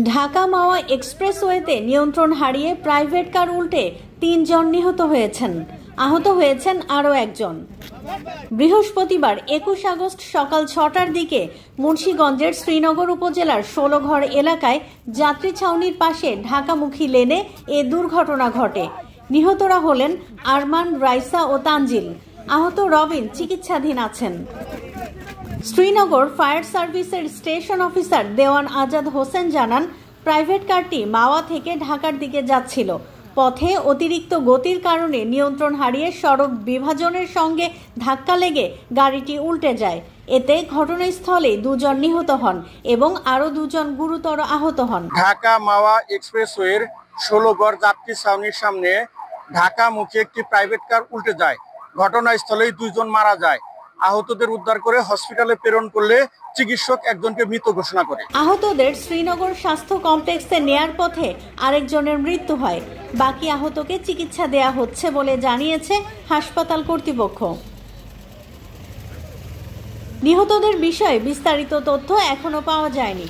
ঢাকা মাওয়া এক্সপ্রেসওয়েতে নিয়ন্ত্রণ হারিয়ে private car উল্টে ৩ জন নিহত হয়েছেন। আহত হয়েছেন আরও একজন। বৃহস্পতিবার ২১ আগস্ট সকাল ৬টার দিকে মুন্সিগঞ্জের শ্রীনগর উপজেলার ১৬ঘর এলাকায় যাত্রী ছাউনির পাশে ঢাকামুখী লেনে এ দুর্ঘটনা ঘটে। নিহতরা হলেন আরমান, রাইসা ও তানজিল। আহত রবিন চিকিৎসাধীন আছেন। শ্রীনগর ফায়ার সার্ভিসের স্টেশন অফিসার দেওয়ান আজাদ হোসেন জানান, প্রাইভেট কারটি মাওয়া থেকে ঢাকার দিকে যাচ্ছিল। পথে অতিরিক্ত গতির কারণে নিয়ন্ত্রণ হারিয়ে সড়ক বিভাজনের সঙ্গে ধাক্কা লেগে গাড়িটি উল্টে যায়। এতে ঘটনাস্থলে ২ জন নিহত হন এবং আরও ২ জন গুরুতর আহত হন। ঢাকা মাওয়া এক্সপ্রেসওয়ের ১৬ঘর যাত্রী ছাউনির সামনে ঢাকামুখী একটি প্রাইভেট কার উল্টে যায়। ঘটনাস্থলেই ২ জন মারা যায়। আহতদের উদ্ধার করে হসপিটালে প্রেরণ করলে চিকিৎসক একজনকে মৃত ঘোষণা করে। আহতদের শ্রীনগর স্বাস্থ্য কমপ্লেক্সে নেয়ার পথে আরেকজনের মৃত্যু হয়। বাকি আহতকে চিকিৎসা দেয়া হচ্ছে বলে জানিয়েছে হাসপাতাল কর্তৃপক্ষ। নিহতদের বিষয়ে বিস্তারিত তথ্য এখনো পাওয়া যায়নি।